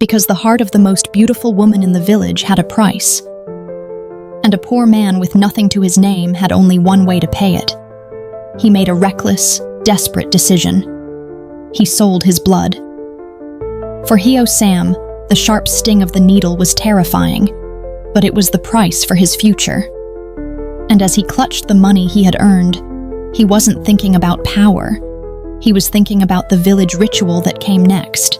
because the heart of the most beautiful woman in the village had a price. And a poor man with nothing to his name had only one way to pay it. He made a reckless, desperate decision. He sold his blood. For Heo Sam, the sharp sting of the needle was terrifying, but it was the price for his future. And as he clutched the money he had earned, he wasn't thinking about power. He was thinking about the village ritual that came next.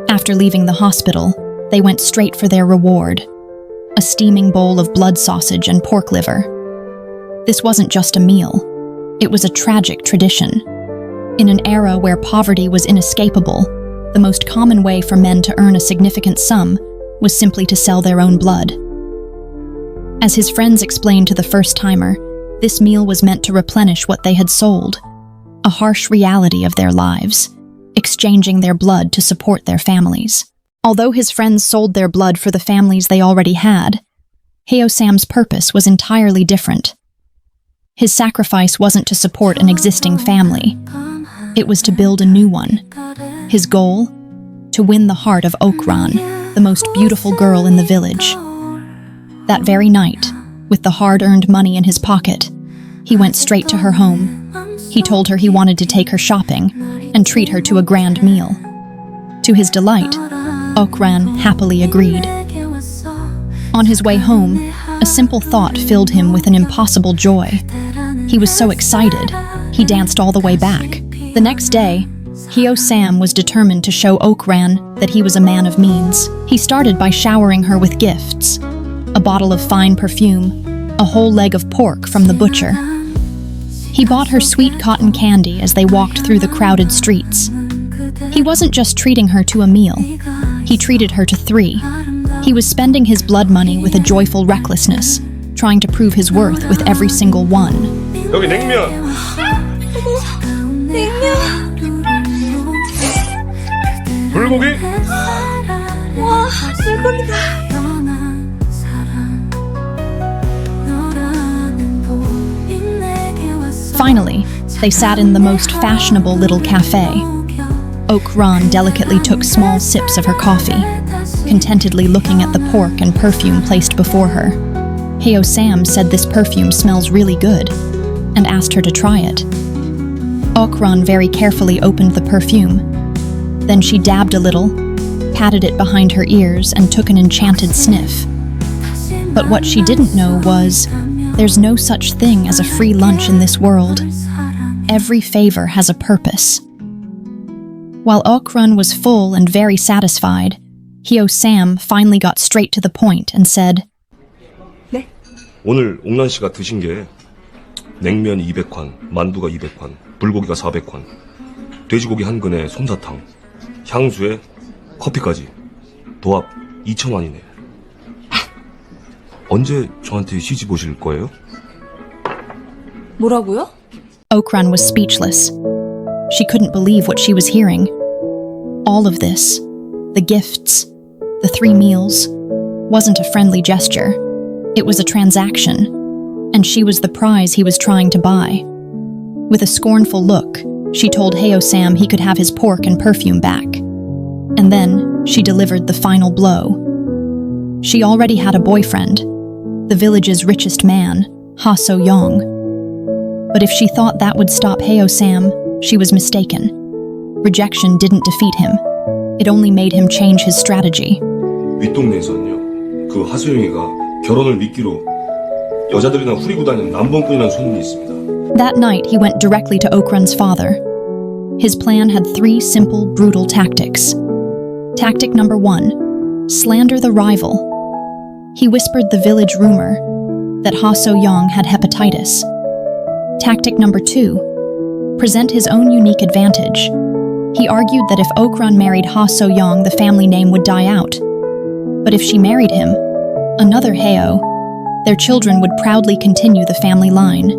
After leaving the hospital, they went straight for their reward, a steaming bowl of blood sausage and pork liver. This wasn't just a meal. It was a tragic tradition. In an era where poverty was inescapable, the most common way for men to earn a significant sum was simply to sell their own blood. As his friends explained to the first-timer, this meal was meant to replenish what they had sold, a harsh reality of their lives, exchanging their blood to support their families. Although his friends sold their blood for the families they already had, Heo Sam's purpose was entirely different. His sacrifice wasn't to support an existing family. It was to build a new one. His goal? To win the heart of Ok-ran, the most beautiful girl in the village. That very night, with the hard-earned money in his pocket, he went straight to her home. He told her he wanted to take her shopping and treat her to a grand meal. To his delight, Ok-ran happily agreed. On his way home, a simple thought filled him with an impossible joy. He was so excited, he danced all the way back. The next day, Heo Sam was determined to show Ok-ran that he was a man of means. He started by showering her with gifts: a bottle of fine perfume, a whole leg of pork from the butcher. He bought her sweet cotton candy as they walked through the crowded streets. He wasn't just treating her to a meal. He treated her to 3. He was spending his blood money with a joyful recklessness, trying to prove his worth with every single one. 여기 냉면. 냉면. 불고기. 와, 불고기다. Finally, they sat in the most fashionable little cafe. Ok-ran delicately took small sips of her coffee, contentedly looking at the pork and perfume placed before her. Heo Sam said this perfume smells really good, and asked her to try it. Ok-ran very carefully opened the perfume. Then she dabbed a little, patted it behind her ears, and took an enchanted sniff. But what she didn't know was, there's no such thing as a free lunch in this world. Every favor has a purpose. While Ok-ran was full and very satisfied, Heo Sam finally got straight to the point and said, 네? 오늘 옥란 씨가 드신 게 냉면 200관, 만두가 200관, 불고기가 400관, 돼지고기 한 근에 솜사탕, 향수에 커피까지 도합 2,000원이네. 언제 저한테 시집 오실 거예요? 뭐라고요? Ok-ran was speechless. She couldn't believe what she was hearing. All of this, the gifts, the 3 meals, wasn't a friendly gesture. It was a transaction, and she was the prize he was trying to buy. With a scornful look, she told Heo Sam he could have his pork and perfume back. And then she delivered the final blow. She already had a boyfriend, the village's richest man, Heo So-young. But if she thought that would stop Heo Sam, she was mistaken. Rejection didn't defeat him. It only made him change his strategy. 윗동네에서는요, 그 하소영이가 결혼을 미끼로 여자들이나 후리고 다니는 남봉꾼이라는 소문이 있습니다. That night, he went directly to Ok-ran's father. His plan had 3 simple, brutal tactics. Tactic number 1, slander the rival. He whispered the village rumor that Heo So-young had hepatitis. Tactic number 2, present his own unique advantage. He argued that if Ok-ran married Heo So-young, the family name would die out. But if she married him, another Heo, their children would proudly continue the family line.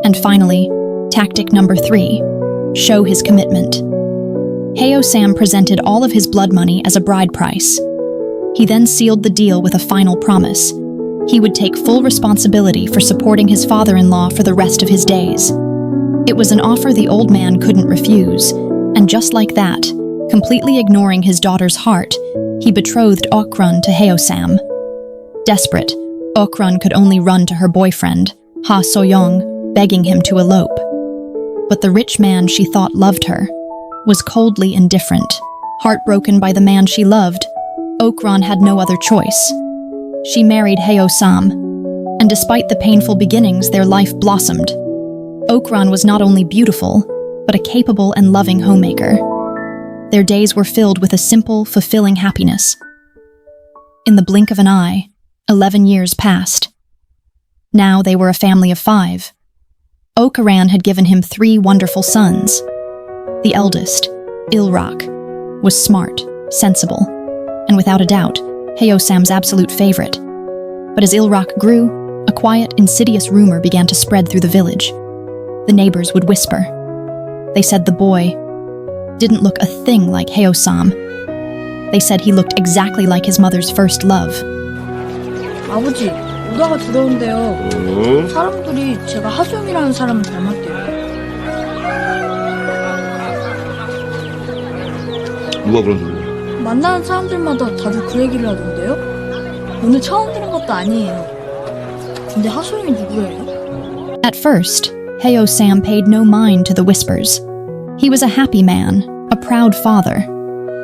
And finally, tactic number 3, show his commitment. Heo Sam presented all of his blood money as a bride price. He then sealed the deal with a final promise. He would take full responsibility for supporting his father-in-law for the rest of his days. It was an offer the old man couldn't refuse, and just like that, Completely ignoring his daughter's heart, he betrothed Ok-ran to Heo Sam. Desperate, Ok-ran could only run to her boyfriend, Ha So-young, begging him to elope. But the rich man she thought loved her was coldly indifferent. Heartbroken by the man she loved, Ok-ran had no other choice. She married Heo Sam, and despite the painful beginnings, their life blossomed. Ok-ran was not only beautiful, but a capable and loving homemaker. Their days were filled with a simple, fulfilling happiness. In the blink of an eye, 11 years passed. Now they were a family of 5. Ok-ran had given him 3 wonderful sons. The eldest, Il-rak, was smart, sensible, and without a doubt, Heo Sam's absolute favorite. But as Il-rak grew, a quiet, insidious rumor began to spread through the village. The neighbors would whisper. They said the boy didn't look a thing like Heo Sam. They said he looked exactly like his mother's first love. 아버지, 오다가 들어온대요. 사람들이 제가 하수영이라는 사람을 닮았대요. 누가 그런 소리야? 만나는 사람들마다 다들 그 얘기를 하던데요? 오늘 처음 들은 것도 아니에요. 근데 하수영이 누구예요? At first, Heo Sam paid no mind to the whispers. He was a happy man, a proud father,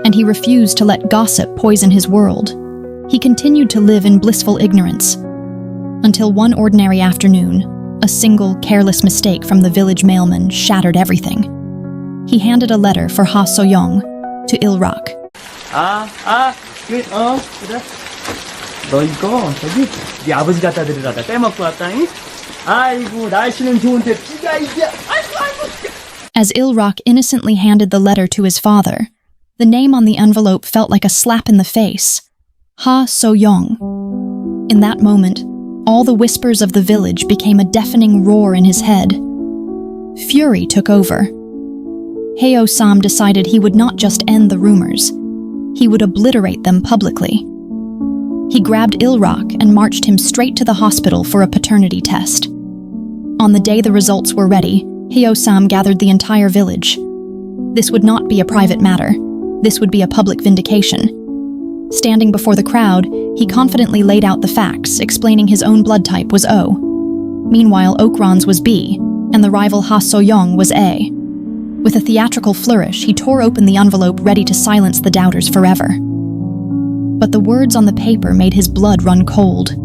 and he refused to let gossip poison his world. He continued to live in blissful ignorance, until one ordinary afternoon, a single careless mistake from the village mailman shattered everything. He handed a letter for Ha So-young to Il-rak. 그래. 너 이거 저기 네 아버지 갖다 드리라다 빼먹고 왔다니? 아이고 날씨는 좋은데 비가 이제 아이고. As Il-rak innocently handed the letter to his father, the name on the envelope felt like a slap in the face. Ha So-young. In that moment, all the whispers of the village became a deafening roar in his head. Fury took over. Heo Sam decided he would not just end the rumors, he would obliterate them publicly. He grabbed Il-rak and marched him straight to the hospital for a paternity test. On the day the results were ready, Heo Sam gathered the entire village. This would not be a private matter. This would be a public vindication. Standing before the crowd, he confidently laid out the facts, explaining his own blood type was O. Meanwhile, Ok-ran's was B, and the rival Ha So-young was A. With a theatrical flourish, he tore open the envelope, ready to silence the doubters forever. But the words on the paper made his blood run cold.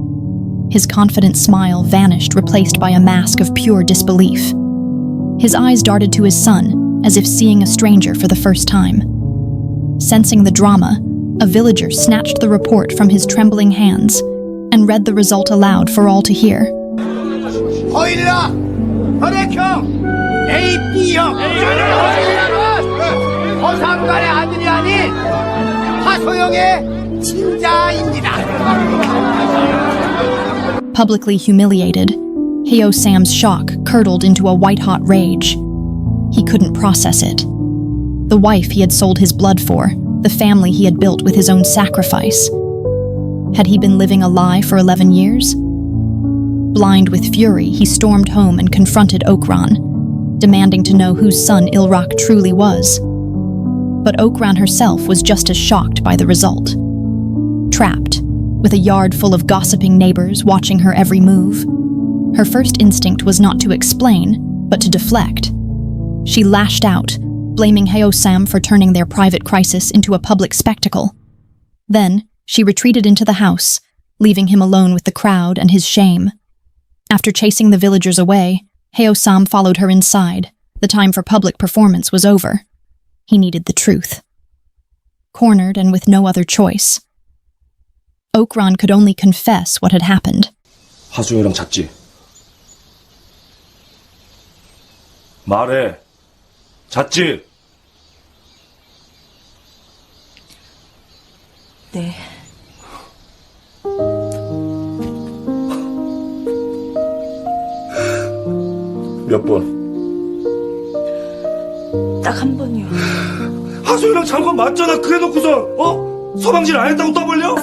His confident smile vanished, replaced by a mask of pure disbelief. His eyes darted to his son, as if seeing a stranger for the first time. Sensing the drama, a villager snatched the report from his trembling hands and read the result aloud for all to hear. Il-rak, 혈액형 AB형. Heo Sam-gwan의 아들이 아닌 하소영의 친자입니다. Publicly humiliated, Heo Sam's shock curdled into a white-hot rage. He couldn't process it. The wife he had sold his blood for, the family he had built with his own sacrifice. Had he been living a lie for 11 years? Blind with fury, he stormed home and confronted Ok-ran, demanding to know whose son Il-rak truly was. But Ok-ran herself was just as shocked by the result. Trapped, with a yard full of gossiping neighbors watching her every move, her first instinct was not to explain, but to deflect. She lashed out, blaming Heo Sam for turning their private crisis into a public spectacle. Then, she retreated into the house, leaving him alone with the crowd and his shame. After chasing the villagers away, Heo Sam followed her inside. The time for public performance was over. He needed the truth. Cornered and with no other choice, Ok-ran could only confess what had happened. 하수영이랑 잤지? 말해. 잤지? 네. 몇 번? 딱 한 번이요. 하수영이랑 잔 건 맞잖아. 그래놓고서 서방질 안 했다고 떠벌려? 이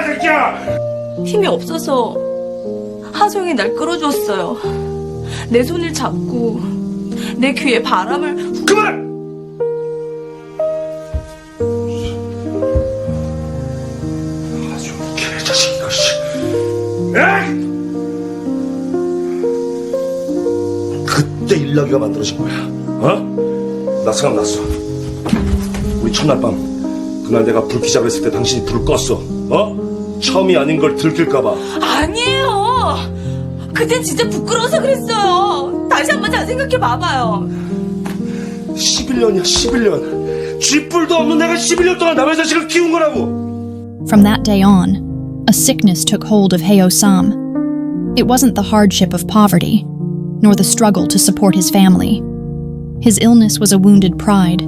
새끼야! 힘이 없어서 하소영이 날 끌어줬어요. 내 손을 잡고 내 귀에 바람을 그만! 아주 개자식 이거 씨. 에이! 그때 일락이가 만들어진 거야. 어? 나 생각났어. 우리 첫날 밤 그날 내가 불 켜자고 했을 때 당신이 불을 껐어. 어? 처음이 아닌 걸 들킬까봐. 아니에요. 그땐 진짜 부끄러워서 그랬어요. 다시 한번 잘 생각해 봐봐요. 11년이야 11년. 쥐뿔도 없는 내가 11년 동안 남의 자식을 키운 거라고. From that day on, a sickness took hold of Heo Sam. It wasn't the hardship of poverty, nor the struggle to support his family. His illness was a wounded pride,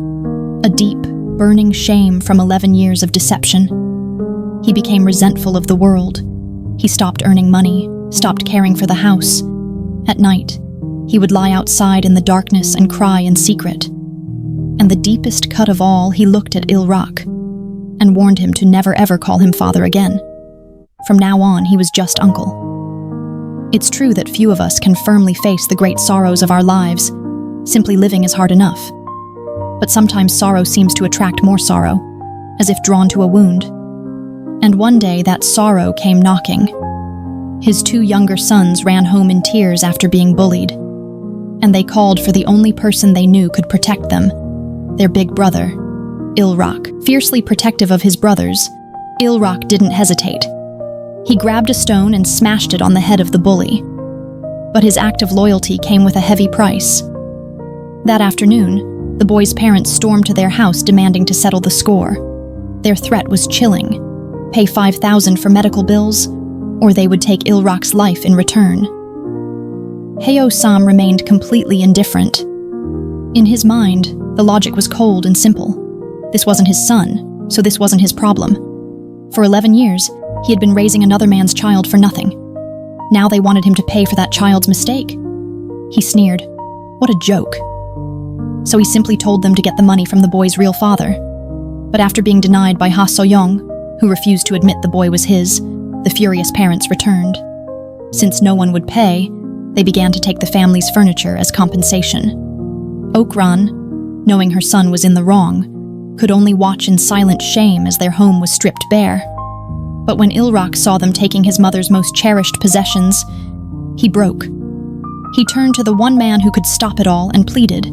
a deep, burning shame from 11 years of deception. He became resentful of the world. He stopped earning money, stopped caring for the house. At night, he would lie outside in the darkness and cry in secret. And the deepest cut of all, he looked at Il-rak and warned him to never ever call him father again. From now on, he was just uncle. It's true that few of us can firmly face the great sorrows of our lives. Simply living is hard enough. But sometimes sorrow seems to attract more sorrow, as if drawn to a wound. And one day that sorrow came knocking. His 2 younger sons ran home in tears after being bullied, and they called for the only person they knew could protect them, their big brother, Il-rak. Fiercely protective of his brothers, Il-rak didn't hesitate. He grabbed a stone and smashed it on the head of the bully. But his act of loyalty came with a heavy price. That afternoon, the boys' parents stormed to their house demanding to settle the score. Their threat was chilling: pay $5,000 for medical bills, or they would take Il-rak's life in return. Heo Sam remained completely indifferent. In his mind, the logic was cold and simple. This wasn't his son, so this wasn't his problem. For 11 years, he had been raising another man's child for nothing. Now they wanted him to pay for that child's mistake. He sneered. What a joke. So he simply told them to get the money from the boy's real father. But after being denied by Ha So-young, who refused to admit the boy was his, the furious parents returned. Since no one would pay, they began to take the family's furniture as compensation. Ok-ran, knowing her son was in the wrong, could only watch in silent shame as their home was stripped bare. But when Il-rak saw them taking his mother's most cherished possessions, he broke. He turned to the one man who could stop it all and pleaded.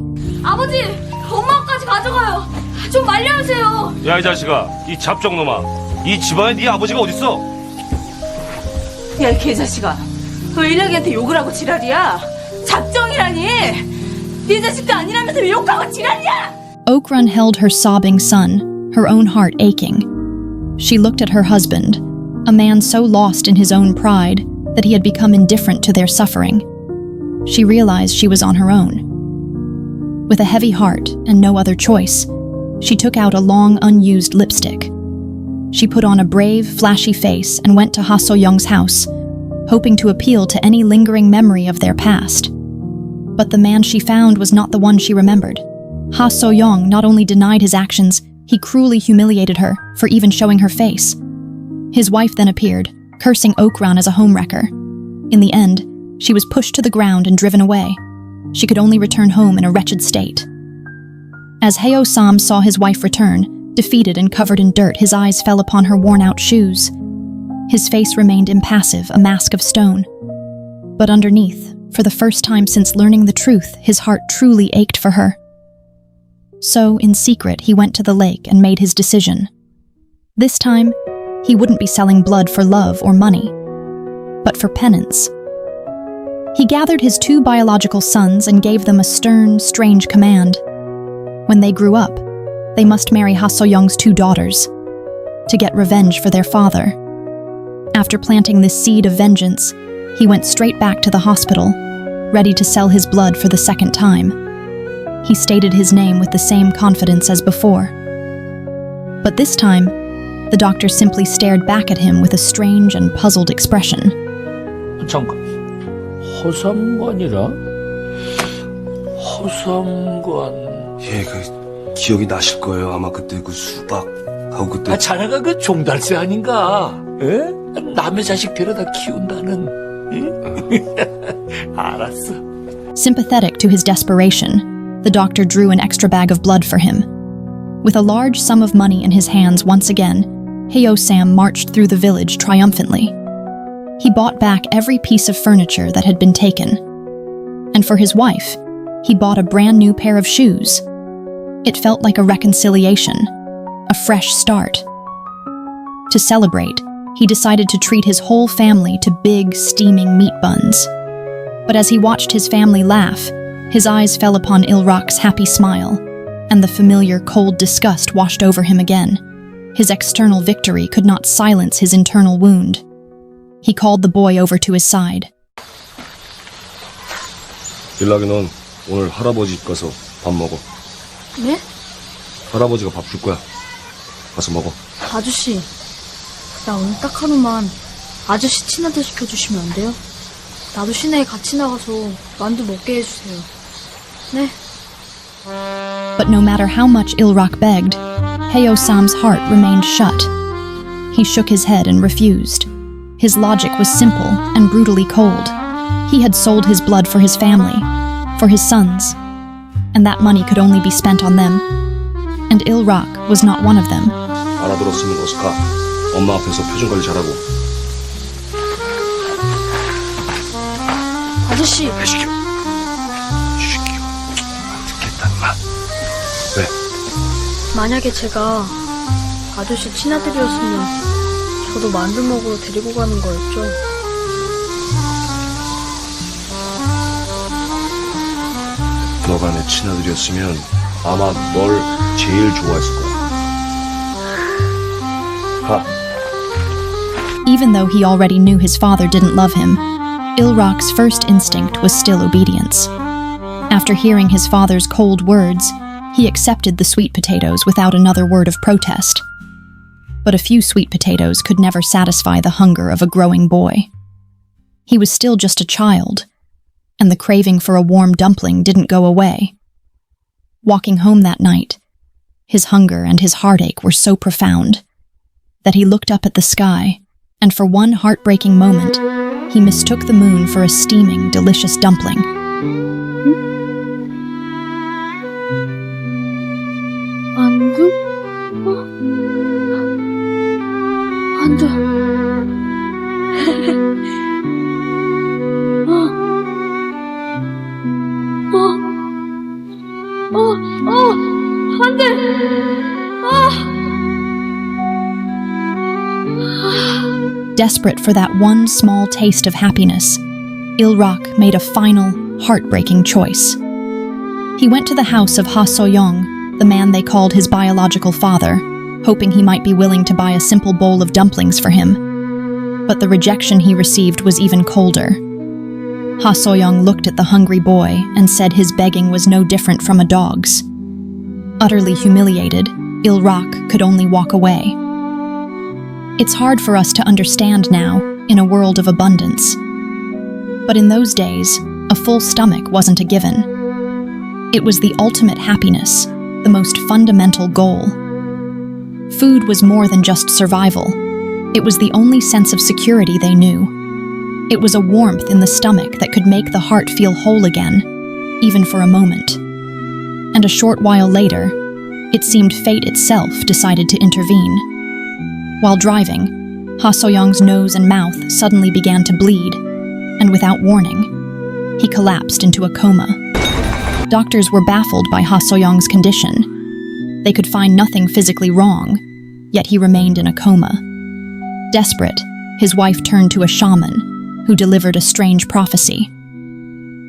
아버지, 엄마까지 가져가요. 좀 말려주세요. 야, 이 자식아, 이 잡종놈아, 이 집안에 네 아버지가 어딨어? 야, 이 개자식아. 왜 일락이한테 욕을 하고 지랄이야? 작정이라니. 네 자식도 아니라면서 왜 욕하고 지랄이야? Ok-ran held her sobbing son, her own heart aching. She looked at her husband, a man so lost in his own pride that he had become indifferent to their suffering. She realized she was on her own. With a heavy heart and no other choice, she took out a long, unused lipstick. She put on a brave, flashy face and went to Ha So-young's house, hoping to appeal to any lingering memory of their past. But the man she found was not the one she remembered. Ha So-young not only denied his actions, he cruelly humiliated her for even showing her face. His wife then appeared, cursing Ok-ran as a homewrecker. In the end, she was pushed to the ground and driven away. She could only return home in a wretched state. As Heo Sam saw his wife return, defeated and covered in dirt, his eyes fell upon her worn-out shoes. His face remained impassive, a mask of stone. But underneath, for the first time since learning the truth, his heart truly ached for her. So, in secret, he went to the lake and made his decision. This time, he wouldn't be selling blood for love or money, but for penance. He gathered his 2 biological sons and gave them a stern, strange command. When they grew up, they must marry Ha So-young's 2 daughters, to get revenge for their father. After planting this seed of vengeance, he went straight back to the hospital, ready to sell his blood for the second time. He stated his name with the same confidence as before. But this time, the doctor simply stared back at him with a strange and puzzled expression. 잠깐, 허삼관이라? 허삼관. 예, 기억이 나실 거예요. 아마 그때 수박하고 그때. 자네가 그 종달새 아닌가? 에? 남의 자식 데려다 키운다는. 응? 알았어. Sympathetic to his desperation, the doctor drew an extra bag of blood for him. With a large sum of money in his hands once again, Heo Sam marched through the village triumphantly. He bought back every piece of furniture that had been taken. And for his wife, he bought a brand new pair of shoes. It felt like a reconciliation, a fresh start. To celebrate, he decided to treat his whole family to big, steaming meat buns. But as he watched his family laugh, his eyes fell upon Il-rak's happy smile, and the familiar cold disgust washed over him again. His external victory could not silence his internal wound. He called the boy over to his side. 일락이 넌 오늘 할아버지 집 가서 밥 먹어. 네? 할아버지가 밥 줄 거야. 가서 먹어. 아저씨, 나 오늘 딱 하루만 아저씨 친한테 시켜주시면 안 돼요? 나도 시내에 같이 나가서 만두 먹게 해주세요. 네? But no matter how much Il-rak begged, Heo Sam's heart remained shut. He shook his head and refused. His logic was simple and brutally cold. He had sold his blood for his family, for his sons, and that money could only be spent on them. And Il-rak was not one of them. 알아들었으면 어서 가. 엄마 앞에서 표정 관리 잘하고. 아저씨, 왜 시켜? 시켜. 안 듣겠다, 인마. 왜? 만약에 제가 아저씨 친아들이었으면 저도 만두 먹으러 데리고 가는 거였죠? 너가 내 친아들이었으면 아마 널 제일 좋아했을 거야. 가. Even though he already knew his father didn't love him, Il-rak's first instinct was still obedience. After hearing his father's cold words, he accepted the sweet potatoes without another word of protest. But a few sweet potatoes could never satisfy the hunger of a growing boy. He was still just a child, and the craving for a warm dumpling didn't go away. Walking home that night, his hunger and his heartache were so profound that he looked up at the sky, and for one heartbreaking moment, he mistook the moon for a steaming, delicious dumpling. 만두? 만두. 안 돼! Desperate for that one small taste of happiness, Il-rak made a final, heartbreaking choice. He went to the house of Ha So-young, the man they called his biological father, hoping he might be willing to buy a simple bowl of dumplings for him. But the rejection he received was even colder. Ha So-young looked at the hungry boy and said his begging was no different from a dog's. Utterly humiliated, Il-rak could only walk away. It's hard for us to understand now, in a world of abundance. But in those days, a full stomach wasn't a given. It was the ultimate happiness, the most fundamental goal. Food was more than just survival. It was the only sense of security they knew. It was a warmth in the stomach that could make the heart feel whole again, even for a moment. And a short while later, it seemed fate itself decided to intervene. While driving, Ha So-young's nose and mouth suddenly began to bleed, and without warning, he collapsed into a coma. Doctors were baffled by Ha So-young's condition. They could find nothing physically wrong, yet he remained in a coma. Desperate, his wife turned to a shaman, who delivered a strange prophecy.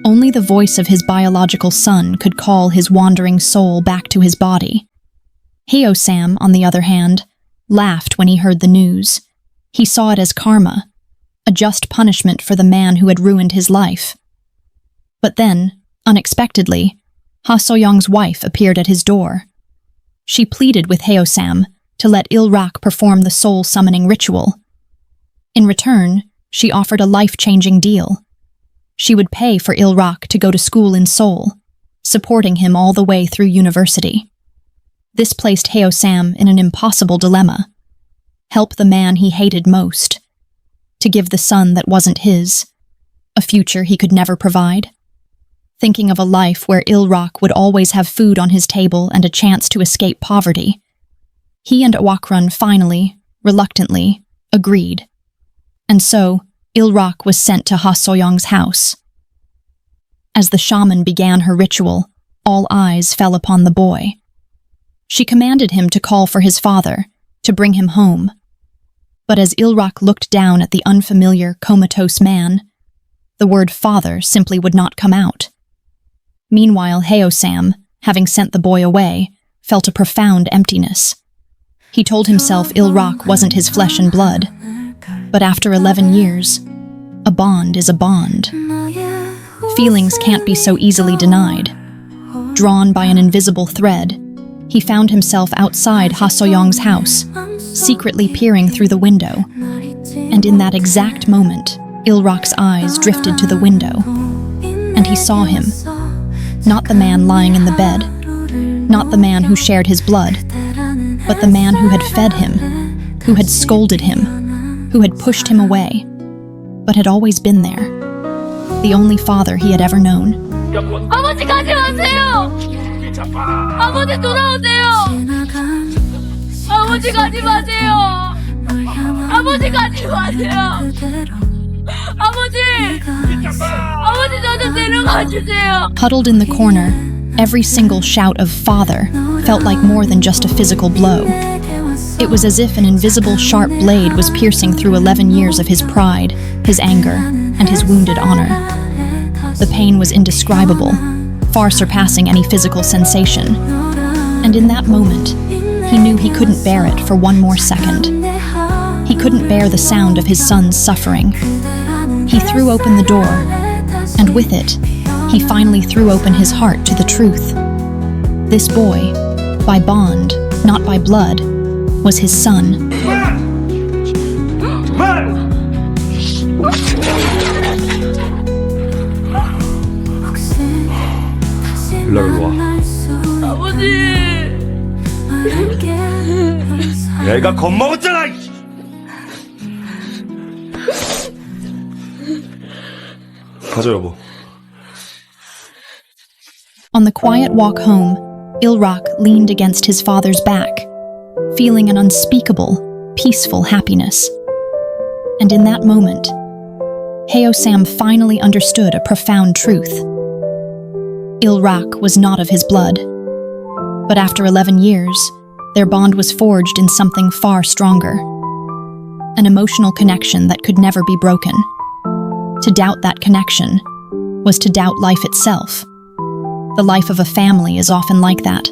Only the voice of his biological son could call his wandering soul back to his body. Heo Sam, on the other hand, laughed when he heard the news. He saw it as karma, a just punishment for the man who had ruined his life. But then, unexpectedly, Ha So-young's wife appeared at his door. She pleaded with Heo Sam to let Il-rak perform the soul-summoning ritual. In return, she offered a life-changing deal. She would pay for Il-rak to go to school in Seoul, supporting him all the way through university. This placed Heo Sam in an impossible dilemma. Help the man he hated most, to give the son that wasn't his, a future he could never provide. thinking of a life where Il-rak would always have food on his table and a chance to escape poverty. He and Heo Ok-ran finally, reluctantly, agreed. And so, Il-rak was sent to Ha So-young's house. As the shaman began her ritual, all eyes fell upon the boy. She commanded him to call for his father, to bring him home. But as Il-rak looked down at the unfamiliar, comatose man, the word father simply would not come out. Meanwhile, Heo Sam, having sent the boy away, felt a profound emptiness. He told himself Il-rak wasn't his flesh and blood, but after 11 years, a bond is a bond. Feelings can't be so easily denied. Drawn by an invisible thread, he found himself outside Ha So-young's house, secretly peering through the window. And in that exact moment, Il-rak's eyes drifted to the window, and he saw him. Not the man lying in the bed, not the man who shared his blood, but the man who had fed him, who had scolded him, who had pushed him away, but had always been there. The only father he had ever known. 아버지 가지 마세요! 아버지 돌아오세요! 아버지 가지 마세요! 아버지 가지 마세요! 아버지 저 좀 데려가 주세요! Huddled in the corner, every single shout of father felt like more than just a physical blow. It was as if an invisible sharp blade was piercing through 11 years of his pride, his anger, and his wounded honor. The pain was indescribable, far surpassing any physical sensation. And in that moment, he knew he couldn't bear it for one more second. He couldn't bear the sound of his son's suffering. He threw open the door, and with it, he finally threw open his heart to the truth. This boy, by bond, not by blood, was his son. 일락 일로 와. 아버지! 얘가 겁먹었잖아! 가자 여보. On the quiet walk home, Il-rak leaned against his father's back, feeling an unspeakable, peaceful happiness. And in that moment, Heo Sam finally understood a profound truth. Il-rak was not of his blood, but after 11 years, their bond was forged in something far stronger, an emotional connection that could never be broken. To doubt that connection was to doubt life itself. The life of a family is often like that,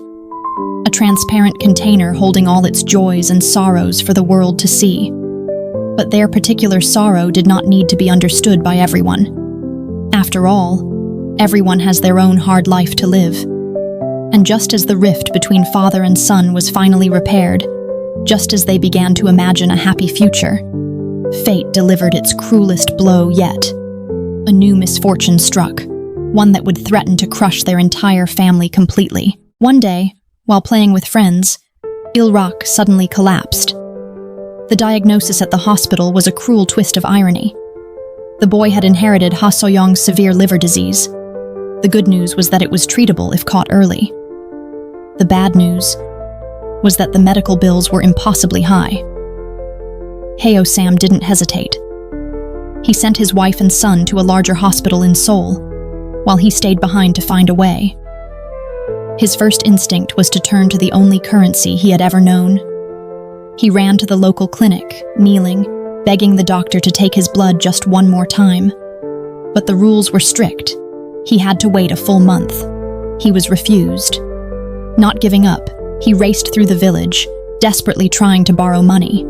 a transparent container holding all its joys and sorrows for the world to see. But their particular sorrow did not need to be understood by everyone. After all, everyone has their own hard life to live. And just as the rift between father and son was finally repaired, just as they began to imagine a happy future, fate delivered its cruelest blow yet. A new misfortune struck, one that would threaten to crush their entire family completely. One day, while playing with friends, Il-rak suddenly collapsed. The diagnosis at the hospital was a cruel twist of irony. The boy had inherited Ha So-young's severe liver disease. The good news was that it was treatable if caught early. The bad news was that the medical bills were impossibly high. Heo Sam didn't hesitate. He sent his wife and son to a larger hospital in Seoul, while he stayed behind to find a way. His first instinct was to turn to the only currency he had ever known. He ran to the local clinic, kneeling, begging the doctor to take his blood just one more time. But the rules were strict. He had to wait a full month. He was refused. Not giving up, he raced through the village, desperately trying to borrow money.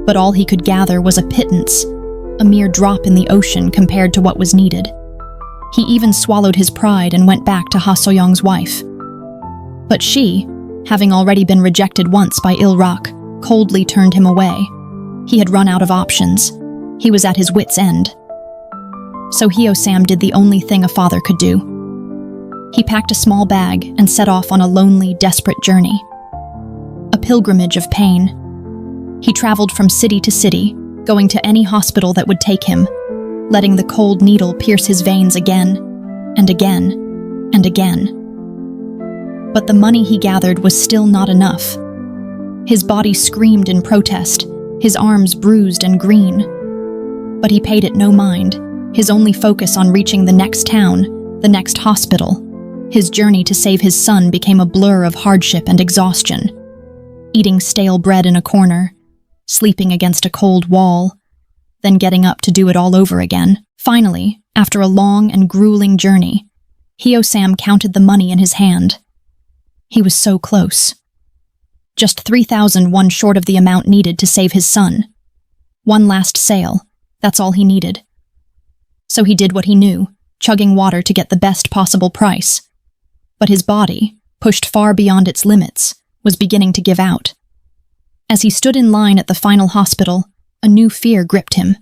But all he could gather was a pittance, a mere drop in the ocean compared to what was needed. He even swallowed his pride and went back to Ha So-young's wife. But she, having already been rejected once by Il-rak, coldly turned him away. He had run out of options. He was at his wit's end. So Heo Sam did the only thing a father could do. He packed a small bag and set off on a lonely, desperate journey. A pilgrimage of pain. He traveled from city to city, going to any hospital that would take him, letting the cold needle pierce his veins again and again. and again. But the money he gathered was still not enough. His body screamed in protest, his arms bruised and green. But he paid it no mind, his only focus on reaching the next town, the next hospital. His journey to save his son became a blur of hardship and exhaustion. Eating stale bread in a corner, sleeping against a cold wall, then getting up to do it all over again. Finally, after a long and grueling journey, Heo Sam counted the money in his hand. He was so close. Just 3,001 short of the amount needed to save his son. One last sale, that's all he needed. So he did what he knew, chugging water to get the best possible price. But his body, pushed far beyond its limits, was beginning to give out. As he stood in line at the final hospital, a new fear gripped him.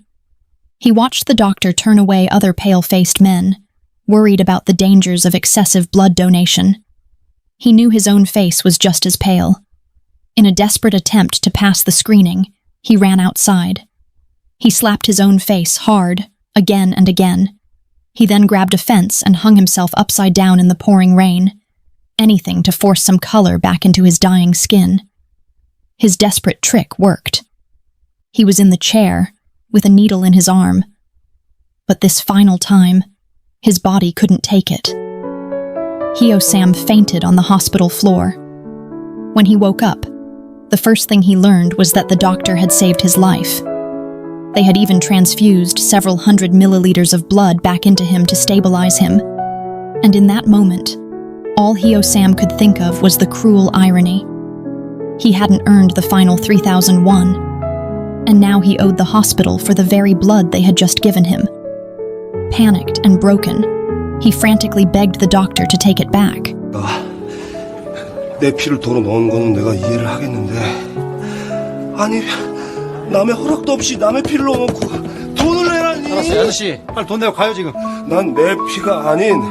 He watched the doctor turn away other pale-faced men, worried about the dangers of excessive blood donation. He knew his own face was just as pale. In a desperate attempt to pass the screening, he ran outside. He slapped his own face hard, again and again. He then grabbed a fence and hung himself upside down in the pouring rain, anything to force some color back into his dying skin. His desperate trick worked. He was in the chair, with a needle in his arm. But this final time, his body couldn't take it. Heo Sam fainted on the hospital floor. When he woke up, the first thing he learned was that the doctor had saved his life. They had even transfused several 100 milliliters of blood back into him to stabilize him. And in that moment, all Heo Sam could think of was the cruel irony. He hadn't earned the final 3,001, and now he owed the hospital for the very blood they had just given him. Panicked and broken, he frantically begged the doctor to take it back. 내 피를 도로 넣은 거는 내가 이해를 하겠는데, 아니 남의 허락도 없이 남의 피를 넣어놓고 돈을 내라니. 알았어요, 아저씨. 빨리 돈 내고 가요 지금. 난 내 피가 아닌.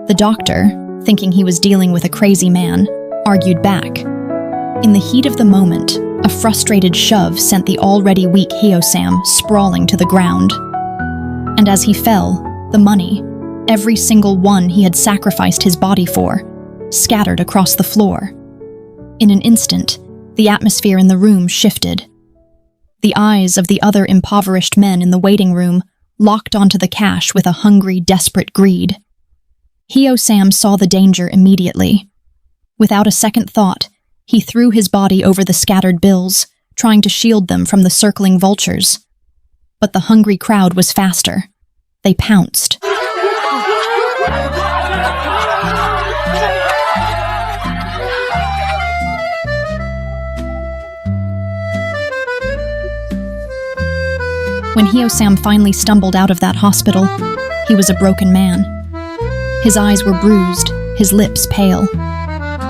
The doctor, thinking he was dealing with a crazy man, argued back. In the heat of the moment, a frustrated shove sent the already weak Heo Sam sprawling to the ground. And as he fell, the money, every single one he had sacrificed his body for, scattered across the floor. In an instant, the atmosphere in the room shifted. The eyes of the other impoverished men in the waiting room locked onto the cash with a hungry, desperate greed. Heo Sam saw the danger immediately. Without a second thought, he threw his body over the scattered bills, trying to shield them from the circling vultures. But the hungry crowd was faster. They pounced. When Heo Sam finally stumbled out of that hospital, he was a broken man. His eyes were bruised, his lips pale.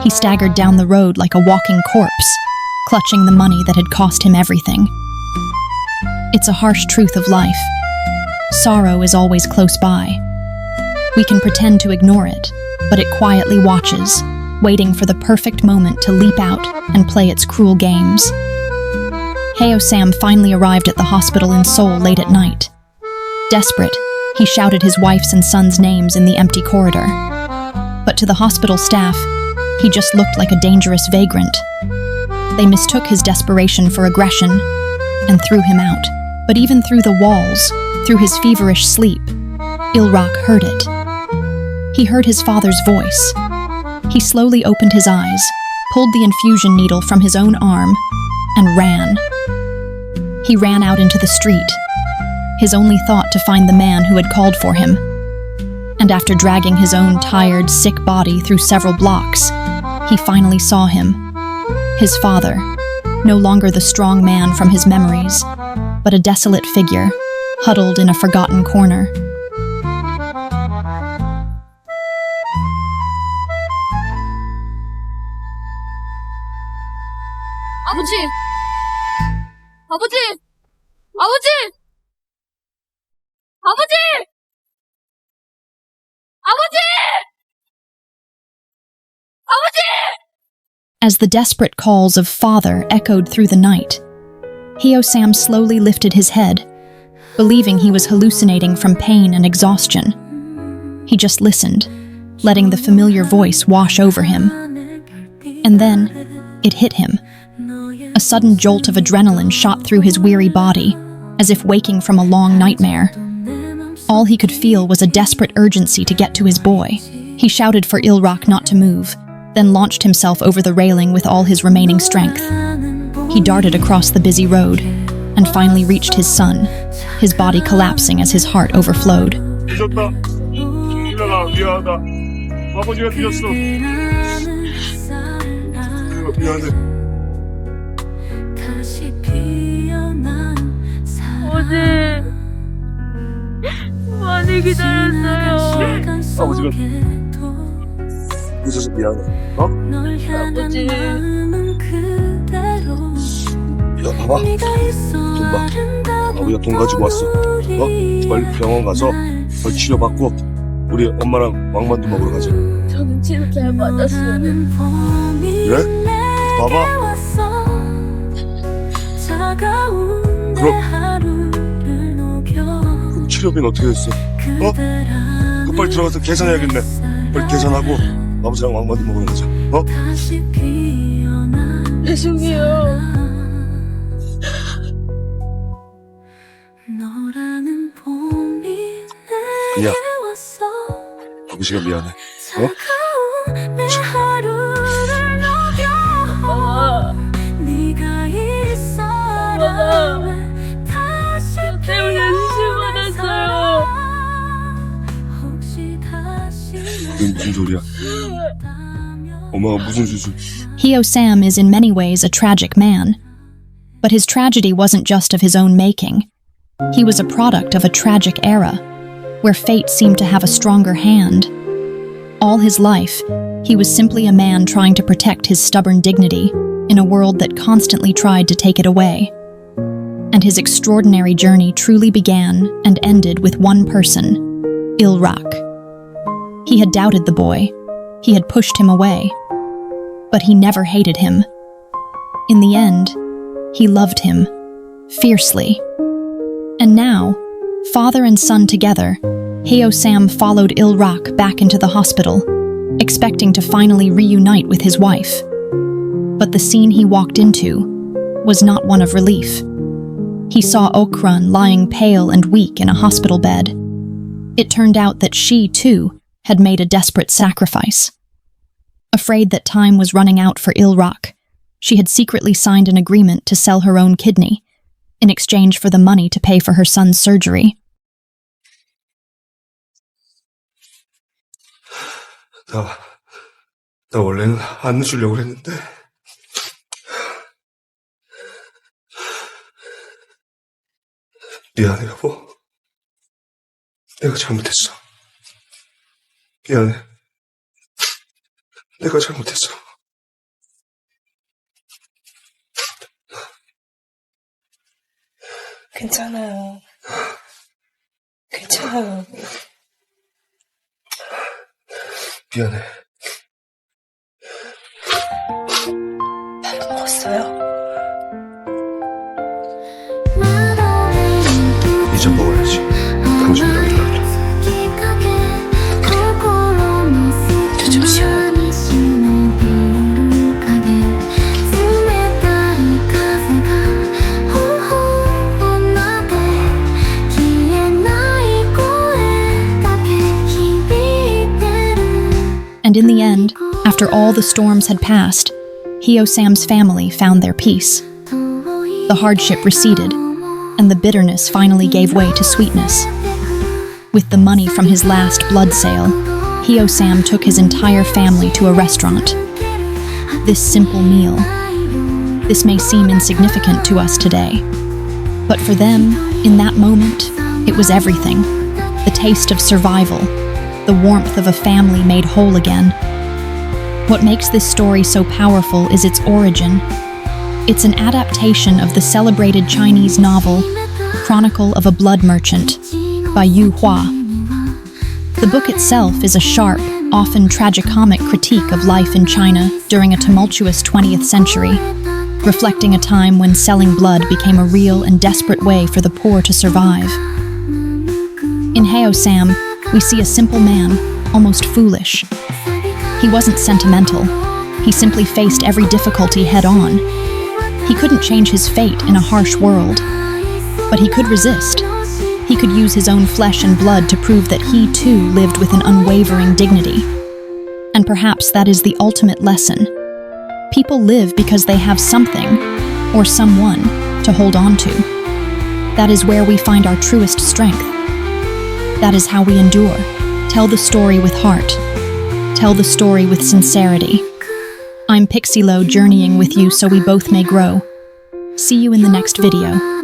He staggered down the road like a walking corpse, clutching the money that had cost him everything. It's a harsh truth of life. Sorrow is always close by. We can pretend to ignore it, but it quietly watches, waiting for the perfect moment to leap out and play its cruel games. Heo Sam finally arrived at the hospital in Seoul late at night. Desperate, he shouted his wife's and son's names in the empty corridor. But to the hospital staff, he just looked like a dangerous vagrant. They mistook his desperation for aggression and threw him out. But even through the walls, through his feverish sleep, Il-rak heard it. He heard his father's voice. He slowly opened his eyes, pulled the infusion needle from his own arm, and ran. He ran out into the street, his only thought to find the man who had called for him. And after dragging his own tired, sick body through several blocks, he finally saw him. His father, no longer the strong man from his memories, but a desolate figure, huddled in a forgotten corner. 아버지! 아버지! 아버지! 아버지! 아버지! 아버지! As the desperate calls of father echoed through the night, Heo Sam slowly lifted his head, believing he was hallucinating from pain and exhaustion. He just listened, letting the familiar voice wash over him. And then, it hit him. A sudden jolt of adrenaline shot through his weary body, as if waking from a long nightmare. All he could feel was a desperate urgency to get to his boy. He shouted for Il-rak not to move, then launched himself over the railing with all his remaining strength. He darted across the busy road, and finally reached his son, his body collapsing as his heart overflowed. 늦었다. Il-rak, 미안하다. 아버지가 늦었어. 미안해. 어제 많이 기다렸어요. 아버지가 늦어서 미안해. 어? 아버지. 야, 봐봐. 돈 봐. 아버지가 돈 가지고 왔어. 어? 빨리 병원 가서 덜 치료받고 우리 엄마랑 왕만두 먹으러 가자. 저는 치료 잘 받았어요. 그래? 봐봐. 그럼 치료비는 어떻게 했어? 어? 그 빨리 들어가서 계산해야겠네. 빨리 계산하고 아버지랑 왕만두 먹으러 가자. 어? 죄송해요. 그냥 아버지가 미안해. 어? 저 때문에 수술 받았어요. 그게 무슨 소리야? 엄마가 무슨 수술? Heo Sam is in many ways a tragic man. But his tragedy wasn't just of his own making. He was a product of a tragic era, where fate seemed to have a stronger hand. All his life, he was simply a man trying to protect his stubborn dignity in a world that constantly tried to take it away. And his extraordinary journey truly began and ended with one person, Il-rak. He had doubted the boy, he had pushed him away, but he never hated him. In the end, he loved him, fiercely. And now, father and son together, Heo Sam followed Il-rak back into the hospital, expecting to finally reunite with his wife. But the scene he walked into was not one of relief. He saw Ok-ran lying pale and weak in a hospital bed. It turned out that she, too, had made a desperate sacrifice. Afraid that time was running out for Il-rak, she had secretly signed an agreement to sell her own kidney, in exchange for the money to pay for her son's surgery. 나 원래는 안 늦으려고 그랬는데. 미안해, 여보. 내가 잘못했어. 미안해. 내가 잘못했어. 괜찮아요. 괜찮아요. 미안해. 밥 먹었어요? 이제 먹어야지. 당신이랑 일날도. 저 좀 쉬어요. And in the end, after all the storms had passed, Heo Sam's family found their peace. The hardship receded, and the bitterness finally gave way to sweetness. With the money from his last blood sale, Heo Sam took his entire family to a restaurant. This simple meal. This may seem insignificant to us today, but for them, in that moment, it was everything. The taste of survival, the warmth of a family made whole again. What makes this story so powerful is its origin. It's an adaptation of the celebrated Chinese novel, Chronicle of a Blood Merchant, by Yu Hua. The book itself is a sharp, often tragicomic critique of life in China during a tumultuous 20th century, reflecting a time when selling blood became a real and desperate way for the poor to survive. In Heo Sam, we see a simple man almost foolish. He wasn't sentimental. He simply faced every difficulty head-on. He couldn't change his fate in a harsh world, but he could resist. He could use his own flesh and blood to prove that he too lived with an unwavering dignity. And perhaps that is the ultimate lesson. People live because they have something, or someone, to hold on to. That is where we find our truest strength. That is how we endure. Tell the story with heart. Tell the story with sincerity. I'm Pixielow, journeying with you so we both may grow. See you in the next video.